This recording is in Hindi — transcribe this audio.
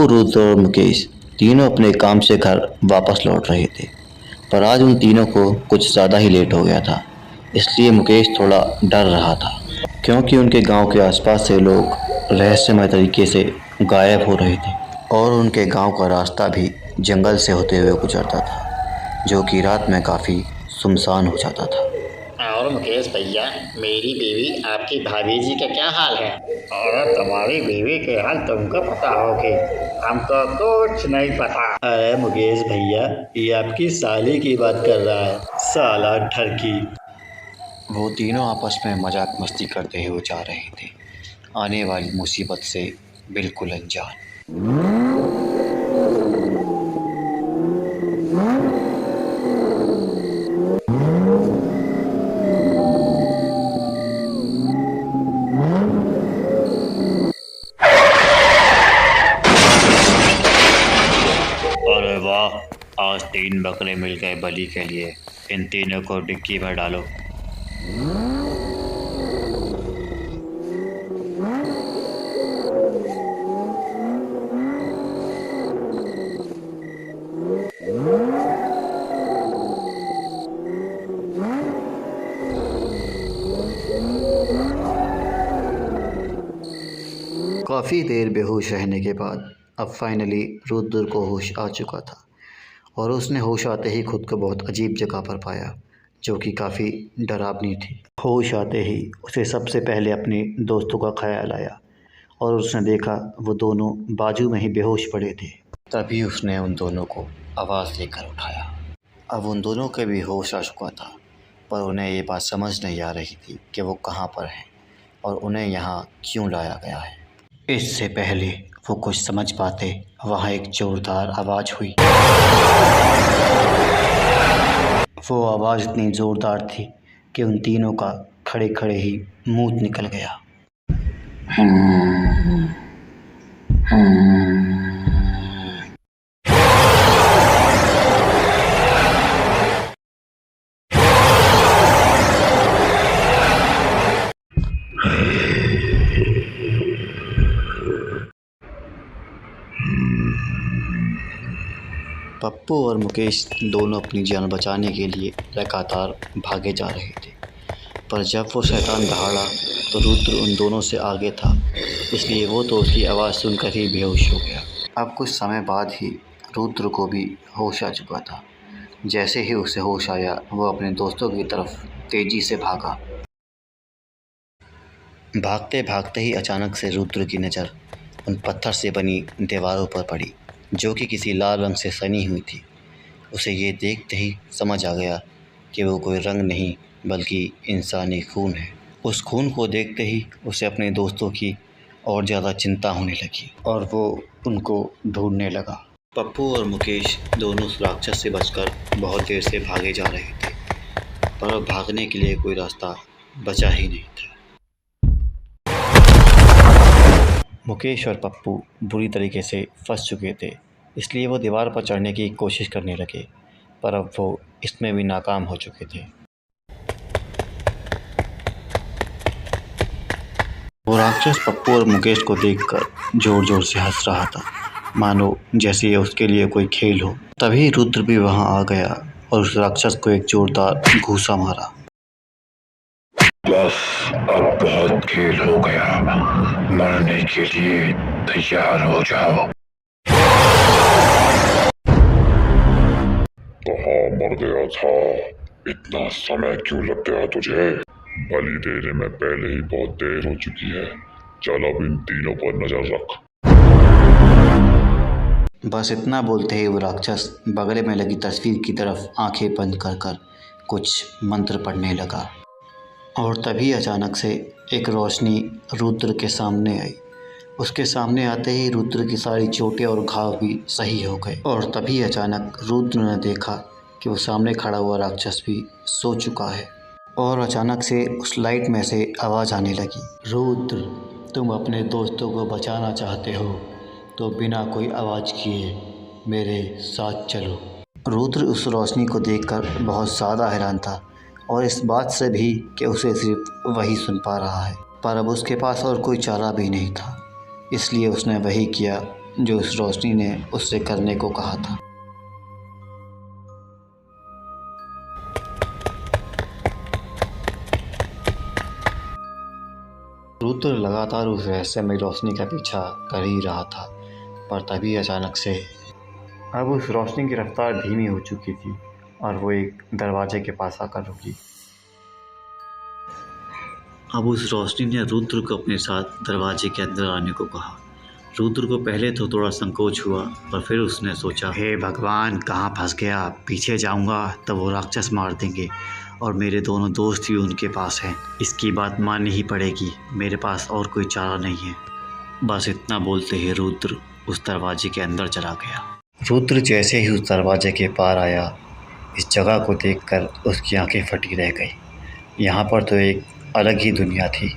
रुद्र और मुकेश तीनों अपने काम से घर वापस लौट रहे थे, पर आज उन तीनों को कुछ ज़्यादा ही लेट हो गया था। इसलिए मुकेश थोड़ा डर रहा था, क्योंकि उनके गांव के आसपास से लोग रहस्यमय तरीके से गायब हो रहे थे और उनके गांव का रास्ता भी जंगल से होते हुए गुजरता था, जो कि रात में काफ़ी सुनसान हो जाता था। और मुकेश भैया, मेरी बीवी आपकी भाभी जी का क्या हाल है? और तुम्हारी बीवी के हाल तुमको पता होगी, हमको कुछ नहीं पता। अरे मुकेश भैया, ये आपकी साली की बात कर रहा है, साला ठरकी। वो तीनों आपस में मजाक मस्ती करते हुए जा रहे थे, आने वाली मुसीबत से बिल्कुल अनजान। अरे वाह, आज 3 बकरे मिल गए बलि के लिए। इन तीनों को डिक्की में डालो। काफ़ी देर बेहोश रहने के बाद अब फाइनली रुद्र को होश आ चुका था और उसने होश आते ही खुद को बहुत अजीब जगह पर पाया, जो कि काफ़ी डरावनी थी। होश आते ही उसे सबसे पहले अपने दोस्तों का ख्याल आया और उसने देखा वो दोनों बाजू में ही बेहोश पड़े थे। तभी उसने उन दोनों को आवाज़ देकर उठाया। अब उन दोनों के भी होश आ चुका था, पर उन्हें ये बात समझ नहीं आ रही थी कि वो कहाँ पर हैं और उन्हें यहाँ क्यों लाया गया है। इससे पहले वो कुछ समझ पाते, वहाँ एक जोरदार आवाज़ हुई। वो आवाज़ इतनी ज़ोरदार थी कि उन तीनों का खड़े खड़े ही मुंह निकल गया। पप्पू और मुकेश दोनों अपनी जान बचाने के लिए लगातार भागे जा रहे थे, पर जब वो शैतान दहाड़ा तो रुद्र उन दोनों से आगे था, इसलिए वो तो उसकी आवाज़ सुनकर ही बेहोश हो गया। अब कुछ समय बाद ही रुद्र को भी होश आ चुका था। जैसे ही उसे होश आया, वो अपने दोस्तों की तरफ तेज़ी से भागा। भागते भागते ही अचानक से रुद्र की नज़र उन पत्थर से बनी दीवारों पर पड़ी, जो कि किसी लाल रंग से सनी हुई थी। उसे ये देखते ही समझ आ गया कि वो कोई रंग नहीं बल्कि इंसानी खून है। उस खून को देखते ही उसे अपने दोस्तों की और ज़्यादा चिंता होने लगी और वो उनको ढूंढने लगा। पप्पू और मुकेश दोनों उस राक्षस से बचकर बहुत देर से भागे जा रहे थे, पर अब भागने के लिए कोई रास्ता बचा ही नहीं था। मुकेश और पप्पू बुरी तरीके से फंस चुके थे, इसलिए वो दीवार पर चढ़ने की कोशिश करने लगे, पर अब वो इसमें भी नाकाम हो चुके थे। वो राक्षस पप्पू और मुकेश को देखकर जोर जोर से हंस रहा था, मानो जैसे ये उसके लिए कोई खेल हो। तभी रुद्र भी वहां आ गया और उस राक्षस को एक जोरदार घूंसा मारा। बस अब बहुत खेल हो गया, मरने के लिए तैयार हो जाओ। कहाँ मर गया था? इतना समय क्यों लग गया तुझे? बलि देने में पहले ही बहुत देर हो चुकी है। चल अब इन तीनों पर नजर रख। बस इतना बोलते ही वो राक्षस बगल में लगी तस्वीर की तरफ आंखें बंद कर कर कुछ मंत्र पढ़ने लगा और तभी अचानक से एक रोशनी रुद्र के सामने आई। उसके सामने आते ही रुद्र की सारी चोटें और घाव भी सही हो गए और तभी अचानक रुद्र ने देखा कि वो सामने खड़ा हुआ राक्षस भी सो चुका है और अचानक से उस लाइट में से आवाज़ आने लगी। रुद्र, तुम अपने दोस्तों को बचाना चाहते हो तो बिना कोई आवाज़ किए मेरे साथ चलो। रुद्र उस रोशनी को देखकर बहुत ज़्यादा हैरान था और इस बात से भी कि उसे सिर्फ वही सुन पा रहा है, पर अब उसके पास और कोई चारा भी नहीं था, इसलिए उसने वही किया जो उस रोशनी ने उससे करने को कहा था। रुद्र लगातार उस रहस्यमय रोशनी का पीछा कर ही रहा था, पर तभी अचानक से अब उस रोशनी की रफ्तार धीमी हो चुकी थी और वो एक दरवाजे के पास आकर रुकी। अब उस रोशनी ने रुद्र को अपने साथ दरवाजे के अंदर आने को कहा। रुद्र को पहले तो थोड़ा संकोच हुआ, पर फिर उसने सोचा, हे भगवान, कहाँ फंस गया। पीछे जाऊंगा तो वो राक्षस मार देंगे और मेरे दोनों दोस्त भी उनके पास हैं। इसकी बात माननी ही पड़ेगी, मेरे पास और कोई चारा नहीं है। बस इतना बोलते ही रुद्र उस दरवाजे के अंदर चला गया। रुद्र जैसे ही उस दरवाजे के पार आया, इस जगह को देखकर उसकी आंखें फटी रह गई। यहाँ पर तो एक अलग ही दुनिया थी।